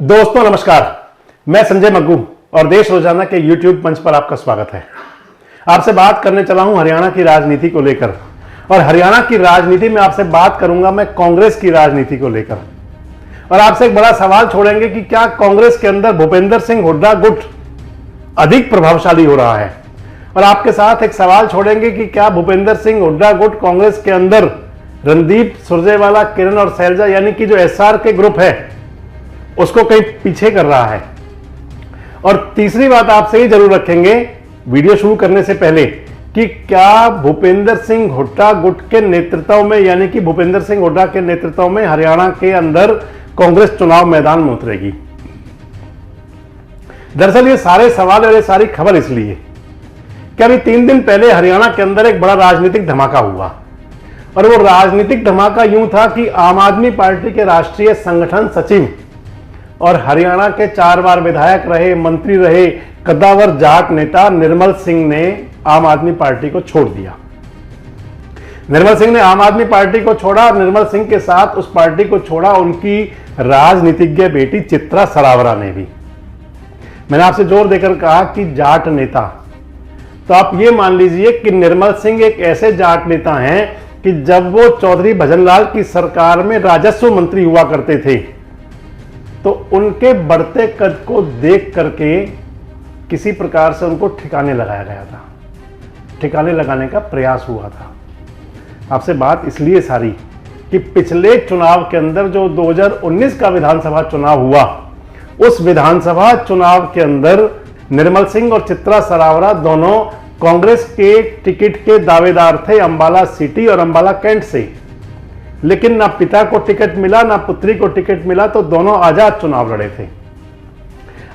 दोस्तों नमस्कार, मैं संजय मग्गू और देश रोजाना के YouTube मंच पर आपका स्वागत है। आपसे बात करने चला हूं हरियाणा की राजनीति को लेकर और हरियाणा की राजनीति में आपसे बात करूंगा मैं कांग्रेस की राजनीति को लेकर। और आपसे एक बड़ा सवाल छोड़ेंगे कि क्या कांग्रेस के अंदर भूपेंद्र सिंह हुड्डा गुट अधिक प्रभावशाली हो रहा है, और आपके साथ एक सवाल छोड़ेंगे कि क्या भूपेंद्र सिंह हुड्डा गुट कांग्रेस के अंदर रणदीप सुरजेवाला, किरण और शैलजा यानी कि जो एसआर के ग्रुप है उसको कहीं पीछे कर रहा है। और तीसरी बात आपसे ही जरूर रखेंगे वीडियो शुरू करने से पहले कि क्या भूपेंद्र सिंह हुड्डा गुट के नेतृत्व में यानी कि भूपेंद्र सिंह हुड्डा के नेतृत्व में हरियाणा के अंदर कांग्रेस चुनाव मैदान में उतरेगी। दरअसल ये सारे सवाल और ये सारी खबर इसलिए कि अभी 3 दिन पहले हरियाणा के अंदर एक बड़ा राजनीतिक धमाका हुआ, और वो राजनीतिक धमाका यूं था कि आम आदमी पार्टी के राष्ट्रीय संगठन सचिव और हरियाणा के 4 बार विधायक रहे, मंत्री रहे, कद्दावर जाट नेता निर्मल सिंह ने आम आदमी पार्टी को छोड़ दिया। निर्मल सिंह ने आम आदमी पार्टी को छोड़ा और निर्मल सिंह के साथ उस पार्टी को छोड़ा उनकी राजनीतिज्ञ बेटी चित्रा सरावरा ने भी। मैंने आपसे जोर देकर कहा कि जाट नेता, तो आप ये मान लीजिए कि निर्मल सिंह एक ऐसे जाट नेता हैं कि जब वो चौधरी भजनलाल की सरकार में राजस्व मंत्री हुआ करते थे तो उनके बढ़ते कद को देख करके किसी प्रकार से उनको ठिकाने लगाया गया था, ठिकाने लगाने का प्रयास हुआ था। आपसे बात इसलिए सारी कि पिछले चुनाव के अंदर जो 2019 का विधानसभा चुनाव हुआ, उस विधानसभा चुनाव के अंदर निर्मल सिंह और चित्रा सरावरा दोनों कांग्रेस के टिकट के दावेदार थे, अंबाला सिटी और अंबाला कैंट से। लेकिन ना पिता को टिकट मिला ना पुत्री को टिकट मिला, तो दोनों आजाद चुनाव लड़े थे।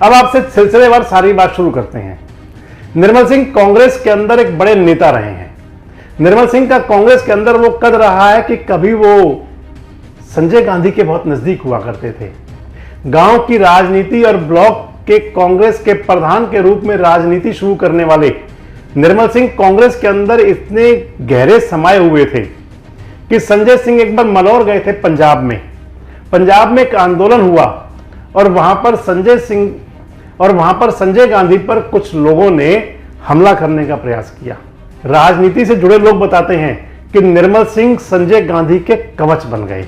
अब आपसे सिलसिलेवार सारी बात शुरू करते हैं। निर्मल सिंह कांग्रेस के अंदर एक बड़े नेता रहे हैं। निर्मल सिंह का कांग्रेस के अंदर वो कद रहा है कि कभी वो संजय गांधी के बहुत नजदीक हुआ करते थे। गांव की राजनीति और ब्लॉक के कांग्रेस के प्रधान के रूप में राजनीति शुरू करने वाले निर्मल सिंह कांग्रेस के अंदर इतने गहरे समाये हुए थे कि संजय सिंह एक बार मलौर गए थे पंजाब में एक आंदोलन हुआ और वहां पर संजय गांधी पर कुछ लोगों ने हमला करने का प्रयास किया। राजनीति से जुड़े लोग बताते हैं कि निर्मल सिंह संजय गांधी के कवच बन गए,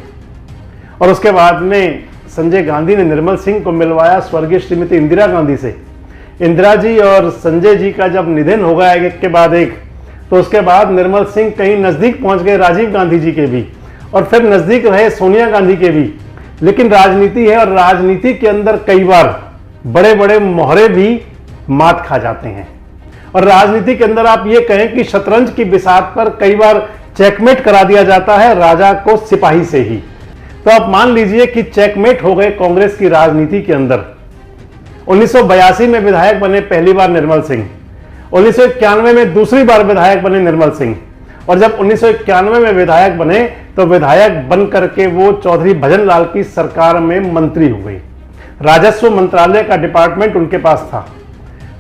और उसके बाद में संजय गांधी ने निर्मल सिंह को मिलवाया स्वर्गीय श्रीमती इंदिरा गांधी से। इंदिरा जी और संजय जी का जब निधन हो गया एक के बाद एक, तो उसके बाद निर्मल सिंह कहीं नजदीक पहुंच गए राजीव गांधी जी के भी, और फिर नजदीक रहे सोनिया गांधी के भी। लेकिन राजनीति है और राजनीति के अंदर कई बार बड़े बड़े मोहरे भी मात खा जाते हैं। और राजनीति के अंदर आप ये कहें कि शतरंज की बिसात पर कई बार चेकमेट करा दिया जाता है राजा को सिपाही से ही। तो आप मान लीजिए कि चेकमेट हो गए कांग्रेस की राजनीति के अंदर। 1982 में विधायक बने पहली बार निर्मल सिंह, 1991 में दूसरी बार विधायक बने निर्मल सिंह, और जब 1991 में विधायक बने तो विधायक बन करके वो चौधरी भजनलाल की सरकार में मंत्री हुए। राजस्व मंत्रालय का डिपार्टमेंट उनके पास था।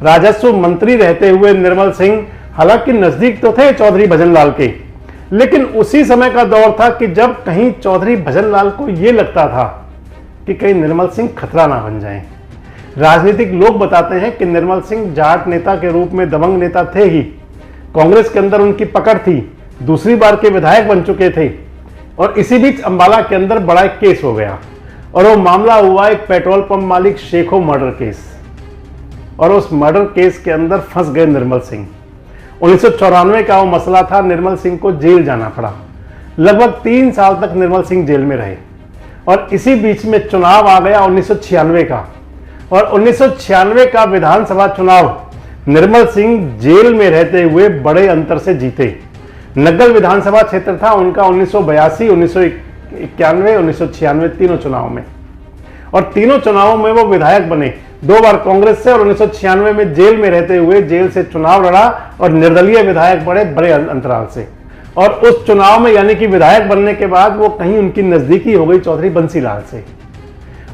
राजस्व मंत्री रहते हुए निर्मल सिंह हालांकि नजदीक तो थे चौधरी भजनलाल के, लेकिन उसी समय का दौर था कि जब कहीं चौधरी भजनलाल को यह लगता था कि कहीं निर्मल सिंह खतरा ना बन जाएं। राजनीतिक लोग बताते हैं कि निर्मल सिंह जाट नेता के रूप में दबंग नेता थे ही, कांग्रेस के अंदर उनकी पकड़ थी, दूसरी बार के विधायक बन चुके थे। और इसी बीच अंबाला के अंदर बड़ा एक केस हो गया, और वो मामला हुआ एक पेट्रोल पंप मालिक शेखो मर्डर केस, और उस मर्डर केस के अंदर फंस गए निर्मल सिंह। 1994 का वो मसला था, निर्मल सिंह को जेल जाना पड़ा। लगभग 3 साल तक निर्मल सिंह जेल में रहे, और इसी बीच में चुनाव आ गया 1996 का, और 1996 का विधानसभा चुनाव निर्मल सिंह जेल में रहते हुए बड़े अंतर से जीते। नग्गल विधानसभा क्षेत्र था उनका 1982, 1991, 1996 तीनों चुनाव में, और तीनों चुनावों में वो विधायक बने, 2 बार कांग्रेस से, और 1996 में जेल में रहते हुए जेल से चुनाव लड़ा और निर्दलीय विधायक बड़े अंतराल से। और उस चुनाव में यानी कि विधायक बनने के बाद वो कहीं उनकी नजदीकी हो गई चौधरी बंसीलाल से,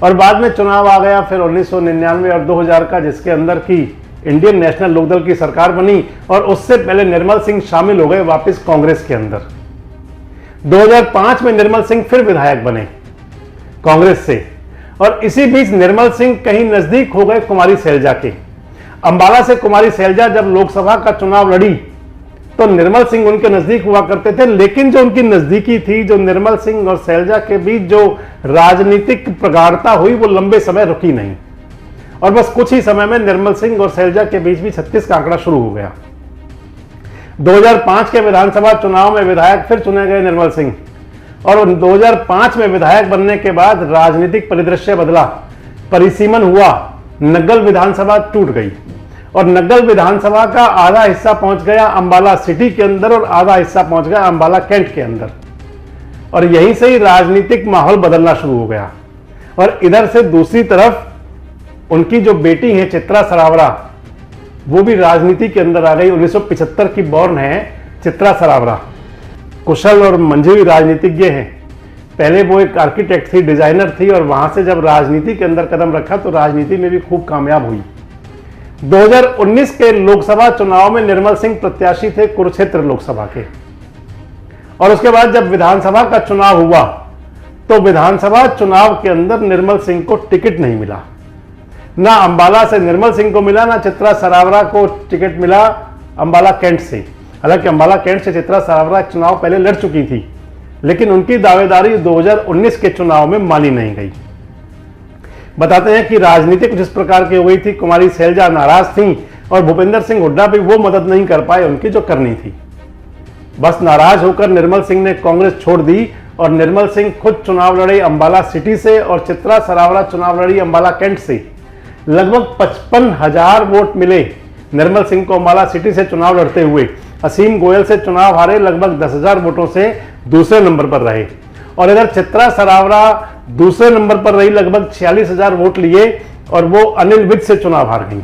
और बाद में चुनाव आ गया फिर 1999 और 2000 का, जिसके अंदर की इंडियन नेशनल लोकदल की सरकार बनी, और उससे पहले निर्मल सिंह शामिल हो गए वापस कांग्रेस के अंदर। 2005 में निर्मल सिंह फिर विधायक बने कांग्रेस से, और इसी बीच निर्मल सिंह कहीं नजदीक हो गए कुमारी शैलजा के। अंबाला से कुमारी शैलजा जब लोकसभा का चुनाव लड़ी तो निर्मल सिंह उनके नजदीक हुआ करते थे, लेकिन जो उनकी नजदीकी थी, जो निर्मल सिंह और शैलजा के बीच जो राजनीतिक प्रगाढ़ता हुई, वो लंबे समय रुकी नहीं और बस कुछ ही समय में निर्मल सिंह और शैलजा के बीच भी 36 का आंकड़ा शुरू हो गया। 2005 के विधानसभा चुनाव में विधायक फिर चुने गए निर्मल सिंह और 2005 में विधायक बनने के बाद राजनीतिक परिदृश्य बदला, परिसीमन हुआ, नग्गल विधानसभा टूट गई और नग्गल विधानसभा का आधा हिस्सा पहुंच गया अंबाला सिटी के अंदर और आधा हिस्सा पहुंच गया अंबाला कैंट के अंदर और यहीं से ही राजनीतिक माहौल बदलना शुरू हो गया। और इधर से दूसरी तरफ उनकी जो बेटी है चित्रा सरावरा, वो भी राजनीति के अंदर आ गई। 1975 की बॉर्न है चित्रा सरावरा, कुशल और मंझी राजनीतिज्ञ हैं। पहले वो एक आर्किटेक्ट थी, डिजाइनर थी और वहां से जब राजनीति के अंदर कदम रखा तो राजनीति में भी खूब कामयाब हुई। 2019 के लोकसभा चुनाव में निर्मल सिंह प्रत्याशी थे कुरुक्षेत्र लोकसभा के और उसके बाद जब विधानसभा का चुनाव हुआ तो विधानसभा चुनाव के अंदर निर्मल सिंह को टिकट नहीं मिला। ना अंबाला से निर्मल सिंह को मिला, ना चित्रा सरावरा को टिकट मिला अंबाला कैंट से। हालांकि अंबाला कैंट से चित्रा सरावरा चुनाव पहले लड़ चुकी थी, लेकिन उनकी दावेदारी 2019 के चुनाव में मानी नहीं गई। बताते हैं कि राजनीति कुछ इस प्रकार की हो गई थी, कुमारी शैलजा नाराज थी और भूपेंद्र सिंह हुड्डा भी वो मदद नहीं कर पाए उनकी जो करनी थी। बस नाराज होकर निर्मल सिंह ने कांग्रेस छोड़ दी और निर्मल सिंह खुद चुनाव लड़े अंबाला सिटी से और चित्रा सरावरा चुनाव लड़ी अंबाला कैंट से। लगभग 55,000 वोट मिले निर्मल सिंह को अंबाला सिटी से चुनाव लड़ते हुए। असीम गोयल से चुनाव हारे, लगभग 10,000 वोटों से दूसरे नंबर पर रहे और इधर चित्रा सरावरा दूसरे नंबर पर रही, लगभग 46,000 वोट लिए और वो अनिल विज से चुनाव हार गई।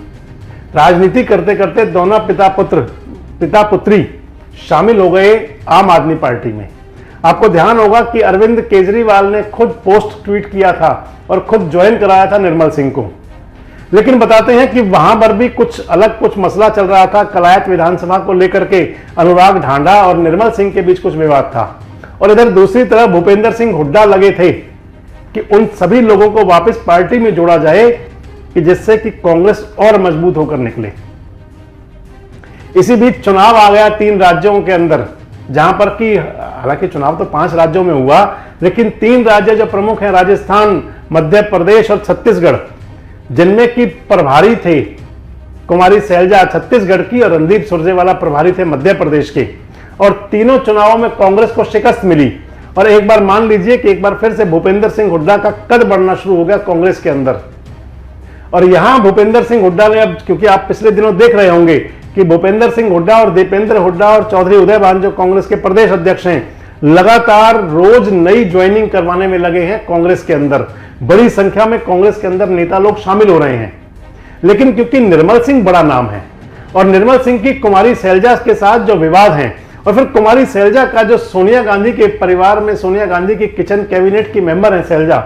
राजनीति करते करते दोनों पिता पुत्री शामिल हो गए आम आदमी पार्टी में। आपको ध्यान होगा कि अरविंद केजरीवाल ने खुद पोस्ट ट्वीट किया था और खुद ज्वाइन कराया था निर्मल सिंह को, लेकिन बताते हैं कि वहां पर भी कुछ मसला चल रहा था। कलायत विधानसभा को लेकर के अनुराग ढांडा और निर्मल सिंह के बीच कुछ विवाद था और इधर दूसरी तरफ भूपेंद्र सिंह हुड्डा लगे थे कि उन सभी लोगों को वापस पार्टी में जोड़ा जाए कि जिससे कि कांग्रेस और मजबूत होकर निकले। इसी बीच चुनाव आ गया 3 राज्यों के अंदर, जहां पर कि हालांकि चुनाव तो 5 राज्यों में हुआ, लेकिन 3 राज्य जो प्रमुख हैं, राजस्थान, मध्य प्रदेश और छत्तीसगढ़, जिनमें की प्रभारी थे कुमारी शैलजा छत्तीसगढ़ की और रणदीप सुरजेवाला प्रभारी थे मध्य प्रदेश के। और तीनों चुनावों में कांग्रेस को शिकस्त मिली और एक बार मान लीजिए कि एक बार फिर से भूपेंद्र सिंह हुड्डा का कद बढ़ना शुरू हो गया कांग्रेस के अंदर। और यहां भूपेंद्र सिंह हुड्डा ने, अब क्योंकि आप पिछले दिनों देख रहे होंगे कि भूपेंद्र सिंह हुड्डा और दीपेंद्र हुड्डा और चौधरी उदयभान जो कांग्रेस के प्रदेश अध्यक्ष हैं, लगातार रोज नई ज्वाइनिंग करवाने में लगे हैं कांग्रेस के अंदर। बड़ी संख्या में कांग्रेस के अंदर नेता लोग शामिल हो रहे हैं, लेकिन क्योंकि निर्मल सिंह बड़ा नाम है और निर्मल सिंह की कुमारी शैलजा के साथ जो विवाद हैं और फिर कुमारी शैलजा का जो सोनिया गांधी के परिवार में, सोनिया गांधी की किचन कैबिनेट की मेंबर है शैलजा,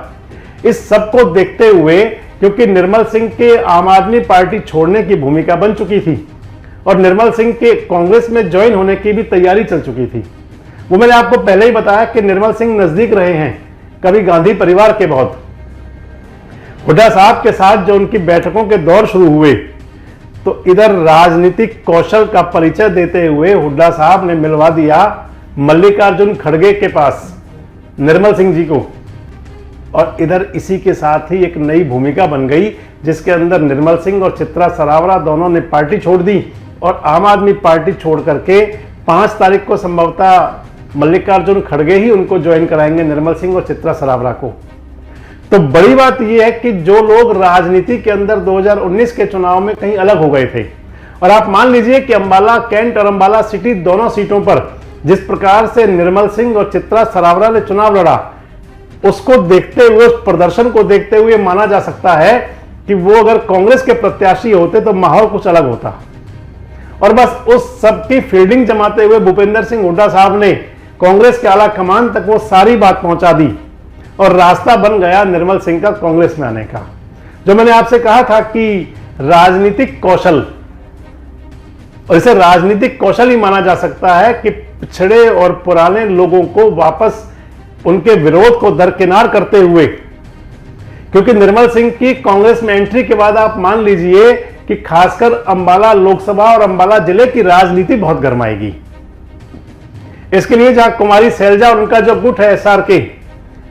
इस सब को देखते हुए, क्योंकि निर्मल सिंह के आम आदमी पार्टी छोड़ने की भूमिका बन चुकी थी और निर्मल सिंह के कांग्रेस में ज्वाइन होने की भी तैयारी चल चुकी थी। वो मैंने आपको पहले ही बताया कि निर्मल सिंह नजदीक रहे हैं कभी गांधी परिवार के बहुत। हुड्डा साहब के साथ जो उनकी बैठकों के दौर शुरू हुए तो इधर राजनीतिक कौशल का परिचय देते हुए हुड्डा साहब ने मिलवा दिया मल्लिकार्जुन खड़गे के पास निर्मल सिंह जी को और इधर इसी के साथ ही एक नई भूमिका बन गई जिसके अंदर निर्मल सिंह और चित्रा सरावरा दोनों ने पार्टी छोड़ दी और आम आदमी पार्टी छोड़ करके 5 तारीख को संभवतः मल्लिकार्जुन खड़गे ही उनको ज्वाइन कराएंगे, निर्मल सिंह और चित्रा सरावरा को। तो बड़ी बात यह है कि जो लोग राजनीति के अंदर 2019 के चुनाव में कहीं अलग हो गए थे और आप मान लीजिए कि अंबाला कैंट और अंबाला सिटी दोनों सीटों पर जिस प्रकार से निर्मल सिंह और चित्रा सरावरा ने चुनाव लड़ा, उसको देखते हुए, उस प्रदर्शन को देखते हुए माना जा सकता है कि वो अगर कांग्रेस के प्रत्याशी होते तो माहौल कुछ अलग होता। और बस उस सब की फील्डिंग जमाते हुए भूपेंद्र सिंह हुड्डा साहब ने कांग्रेस के आला कमान तक वो सारी बात पहुंचा दी और रास्ता बन गया निर्मल सिंह का कांग्रेस में आने का। जो मैंने आपसे कहा था कि राजनीतिक कौशल, और इसे राजनीतिक कौशल ही माना जा सकता है कि पिछड़े और पुराने लोगों को वापस उनके विरोध को दरकिनार करते हुए क्योंकि निर्मल सिंह की कांग्रेस में एंट्री के बाद आप मान लीजिए कि खासकर अंबाला लोकसभा और अंबाला जिले की राजनीति बहुत गरमाएगी। इसके लिए जहां कुमारी सैलजा और उनका जो गुट है SRK,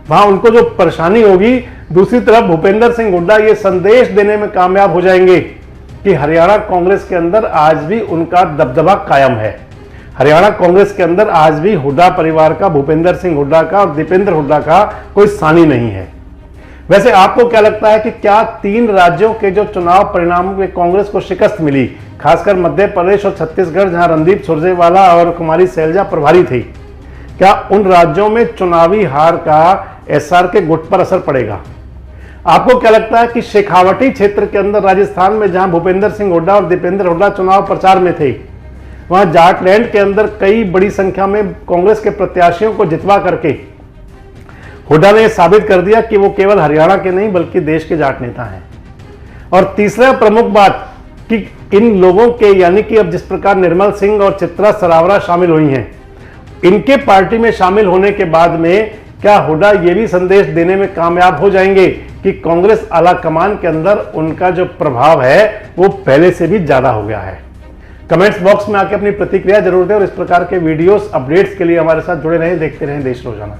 वहां उनको जो परेशानी होगी, दूसरी तरफ भूपेंद्र सिंह हुड्डा ये संदेश देने में कामयाब हो जाएंगे कि हरियाणा कांग्रेस के अंदर आज भी उनका दबदबा कायम है। हरियाणा कांग्रेस के अंदर आज भी हुड्डा परिवार का, भूपेंद्र सिंह हुड्डा का और दीपेंद्र हुड्डा का कोई सानी नहीं है। वैसे आपको क्या लगता है कि क्या 3 राज्यों के जो चुनाव परिणामों में कांग्रेस को शिकस्त मिली, खासकर मध्य प्रदेश और छत्तीसगढ़ जहां रणदीप सुरजेवाला और कुमारी सैलजा प्रभारी थी, क्या उन राज्यों में चुनावी हार का SRK गुट पर असर पड़ेगा? आपको क्या लगता है कि शेखावटी क्षेत्र के अंदर राजस्थान में जहां भूपेंद्र सिंह हुड्डा और दीपेंद्र हुड्डा चुनाव प्रचार में थे, वहां जाटलैंड के अंदर कई बड़ी संख्या में कांग्रेस के प्रत्याशियों को जितवा करके हुड्डा ने साबित कर दिया कि वो केवल हरियाणा के नहीं बल्कि देश के जाट नेता हैं। और तीसरा प्रमुख बात कि इन लोगों के, यानी कि अब जिस प्रकार निर्मल सिंह और चित्रा सरावरा शामिल हुई हैं, इनके पार्टी में शामिल होने के बाद में क्या हुड्डा ये भी संदेश देने में कामयाब हो जाएंगे कि कांग्रेस आला कमान के अंदर उनका जो प्रभाव है वो पहले से भी ज्यादा हो गया है? कमेंट्स बॉक्स में आके अपनी प्रतिक्रिया जरूर दें और इस प्रकार के वीडियोस अपडेट्स के लिए हमारे साथ जुड़े रहें, देखते रहें देश रोजाना।